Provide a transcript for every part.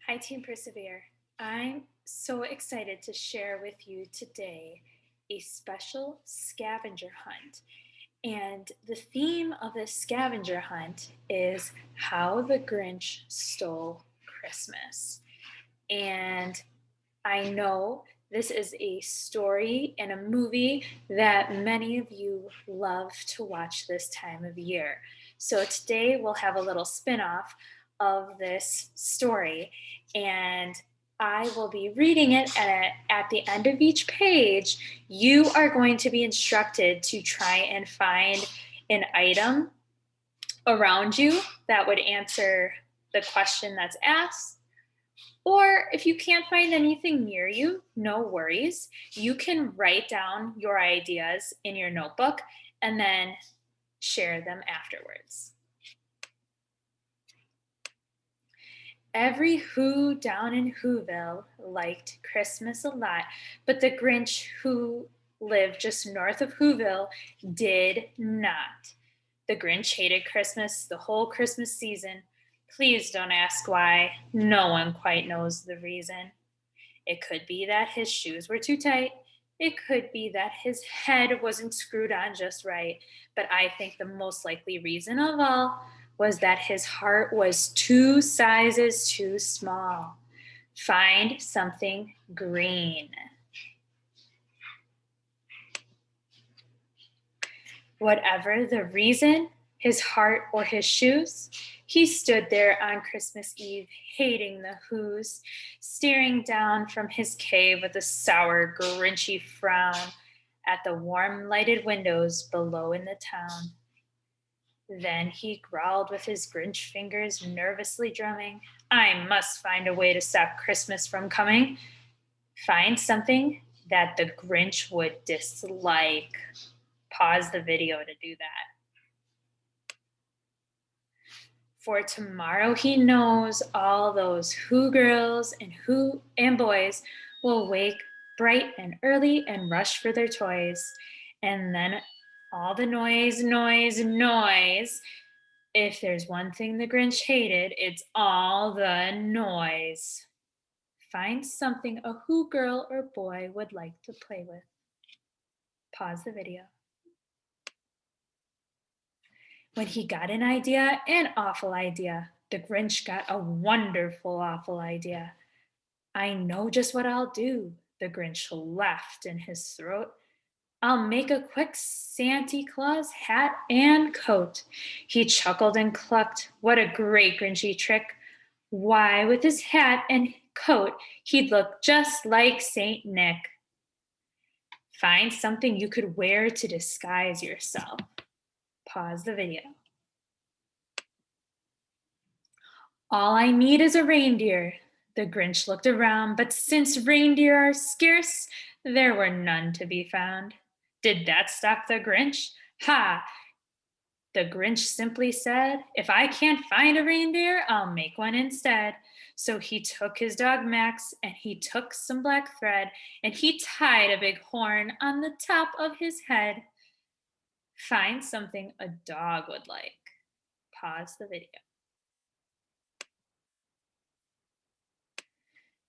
Hi, Team Persevere. I'm so excited to share with you today a special scavenger hunt. And the theme of this scavenger hunt is how the Grinch stole Christmas. And I know this is a story and a movie that many of you love to watch this time of year. So today we'll have a little spin off of this story, and I will be reading it, and at the end of each page, you are going to be instructed to try and find an item around you that would answer the question that's asked, or if you can't find anything near you, no worries. You can write down your ideas in your notebook and then share them afterwards. Every Who down in Whoville liked Christmas a lot, but the Grinch, who lived just north of Whoville, did not. The Grinch hated Christmas the whole Christmas season. Please don't ask why. No one quite knows the reason. It could be that his shoes were too tight. It could be that his head wasn't screwed on just right. But I think the most likely reason of all was that his heart was 2 sizes too small. Find something green. Whatever the reason, his heart or his shoes, he stood there on Christmas Eve, hating the Who's, staring down from his cave with a sour, grinchy frown at the warm lighted windows below in the town. Then he growled with his Grinch fingers nervously drumming, I must find a way to stop Christmas from coming. Find something that the Grinch would dislike. Pause the video to do that. For tomorrow he knows all those Who girls and Who and boys will wake bright and early and rush for their toys. And then all the noise, noise, noise. If there's one thing the Grinch hated, it's all the noise. Find something a Who girl or boy would like to play with. Pause the video. When he got an idea, an awful idea, the Grinch got a wonderful, awful idea. I know just what I'll do, the Grinch laughed in his throat. I'll make a quick Santa Claus hat and coat. He chuckled and clucked. What a great Grinchy trick. Why, with his hat and coat, he'd look just like Saint Nick. Find something you could wear to disguise yourself. Pause the video. All I need is a reindeer. The Grinch looked around, but since reindeer are scarce, there were none to be found. Did that stop the Grinch? Ha! The Grinch simply said, if I can't find a reindeer, I'll make one instead. So he took his dog Max and he took some black thread and he tied a big horn on the top of his head. Find something a dog would like. Pause the video.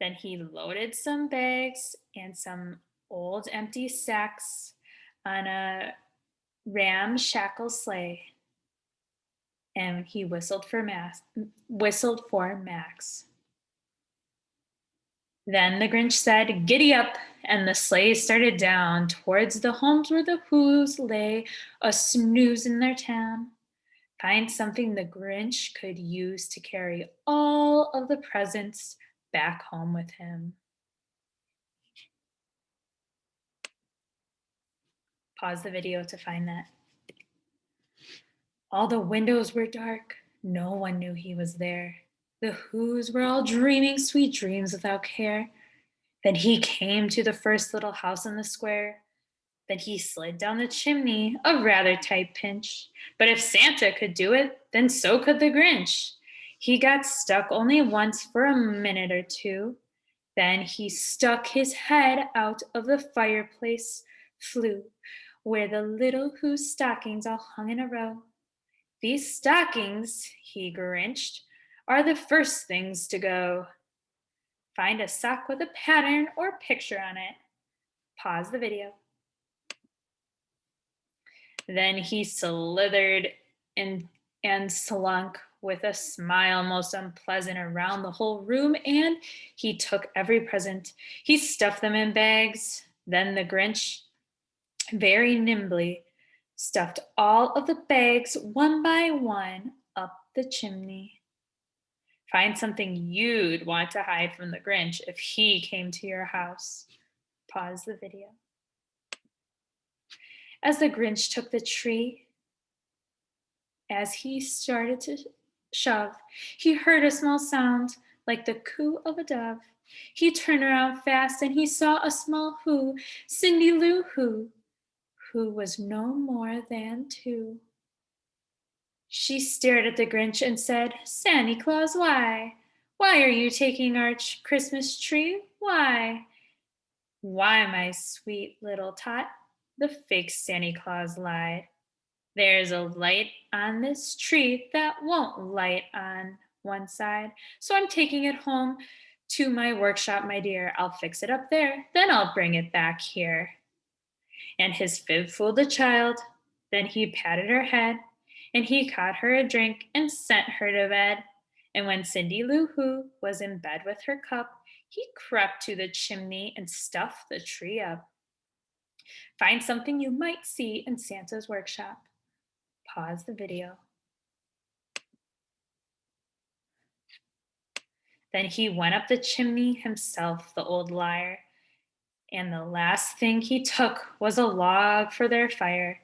Then he loaded some bags and some old empty sacks on a ramshackle sleigh, and he whistled for Max. Then the Grinch said, "Giddy up," and the sleigh started down towards the homes where the Who's lay a snooze in their town. Find something the Grinch could use to carry all of the presents back home with him. Pause the video to find that. All the windows were dark. No one knew he was there. The Who's were all dreaming sweet dreams without care. Then he came to the first little house in the square. Then he slid down the chimney, a rather tight pinch. But if Santa could do it, then so could the Grinch. He got stuck only once for a minute or two. Then he stuck his head out of the fireplace, flew, where the little Who's stockings all hung in a row. These stockings, he grinched, are the first things to go. Find a sock with a pattern or picture on it. Pause the video. Then he slithered and, and slunk with a smile most unpleasant around the whole room, and he took every present. He stuffed them in bags. Then the Grinch, very nimbly, stuffed all of the bags one by one up the chimney. Find something you'd want to hide from the Grinch if he came to your house. Pause the video. As the Grinch took the tree, as he started to shove, he heard a small sound like the coo of a dove. He turned around fast and he saw a small who, Cindy Lou who was no more than 2. She stared at the Grinch and said, "Santa Claus, why? Why are you taking our Christmas tree? Why?" "Why, my sweet little tot," the fake Santa Claus lied. "There's a light on this tree that won't light on one side, so I'm taking it home to my workshop, my dear. I'll fix it up there, then I'll bring it back here." And his fib fooled the child. Then he patted her head, and he caught her a drink and sent her to bed. And when Cindy Lou Who was in bed with her cup, he crept to the chimney and stuffed the tree up. Find something you might see in Santa's workshop. Pause the video. Then he went up the chimney himself, the old liar. And the last thing he took was a log for their fire.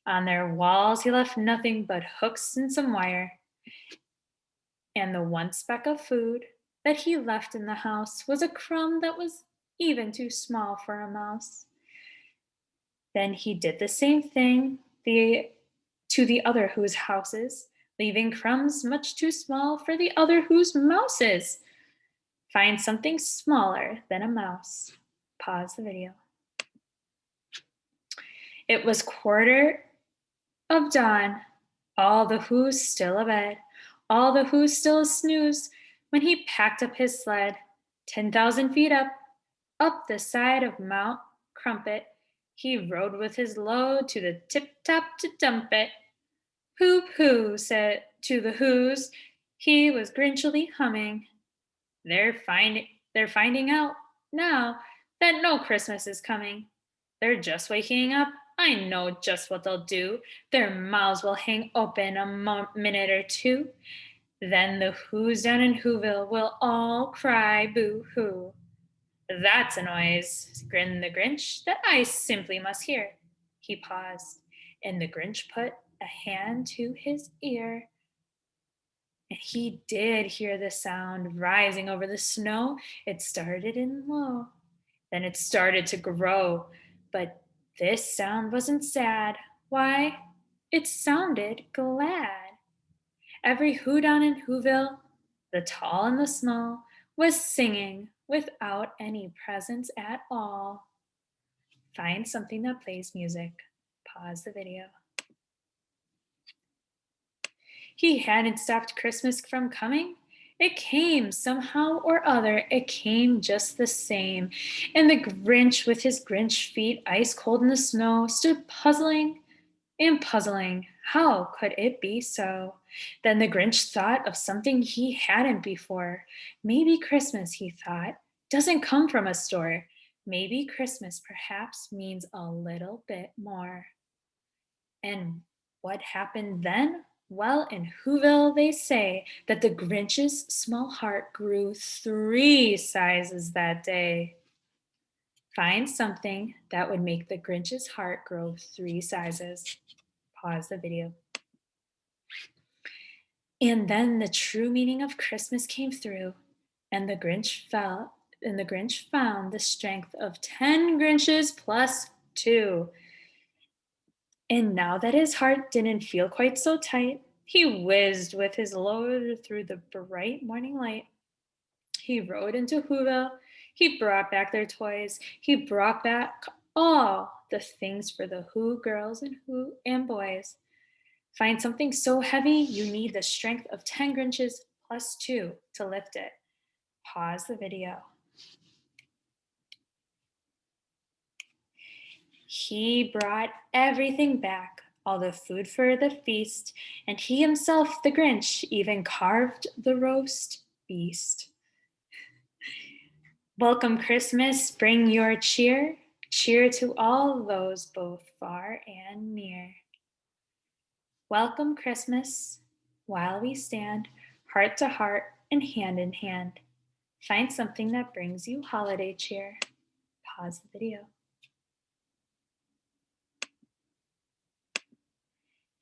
On their walls he left nothing but hooks and some wire. And the one speck of food that he left in the house was a crumb that was even too small for a mouse. Then he did the same thing to the other whose houses, leaving crumbs much too small for the other whose mouses. Find something smaller than a mouse. Pause the video. It was quarter of dawn, all the who's still abed, all the who's still a snooze, when he packed up his sled, 10,000 feet up the side of Mount Crumpet. He rode with his load to the tip-top to dump it. "Hoop hoo," said to the who's, he was grinchily humming. They're finding out now that no Christmas is coming. They're just waking up. I know just what they'll do. Their mouths will hang open a minute or two. Then the who's down in Whoville will all cry boo-hoo. That's a noise, grinned the Grinch, that I simply must hear. He paused, and the Grinch put a hand to his ear. And he did hear the sound rising over the snow. It started in low, then it started to grow. But this sound wasn't sad. Why? It sounded glad. Every who down in Whoville, the tall and the small, was singing without any presents at all. Find something that plays music. Pause the video. He hadn't stopped Christmas from coming. It came somehow or other. It came just the same. And the Grinch, with his Grinch feet ice cold in the snow, stood puzzling and puzzling. How could it be so? Then the Grinch thought of something he hadn't before. Maybe Christmas, he thought, doesn't come from a store. Maybe Christmas perhaps means a little bit more. And what happened then? Well, in Whoville, they say that the Grinch's small heart grew 3 sizes that day. Find something that would make the Grinch's heart grow 3 sizes. Pause the video. And then the true meaning of Christmas came through, and the Grinch found the strength of 10 Grinches plus 2. And now that his heart didn't feel quite so tight, he whizzed with his load through the bright morning light. He rode into Whoville. He brought back their toys. He brought back all the things for the Who girls and boys. Find something so heavy you need the strength of 10 Grinches plus 2 to lift it. Pause the video. He brought everything back, all the food for the feast, and he himself, the Grinch, even carved the roast beast. Welcome Christmas, bring your cheer, cheer to all those both far and near. Welcome Christmas, while we stand, heart to heart and hand in hand. Find something that brings you holiday cheer. Pause the video.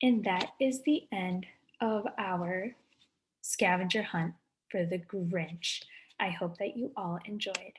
And that is the end of our scavenger hunt for the Grinch. I hope that you all enjoyed.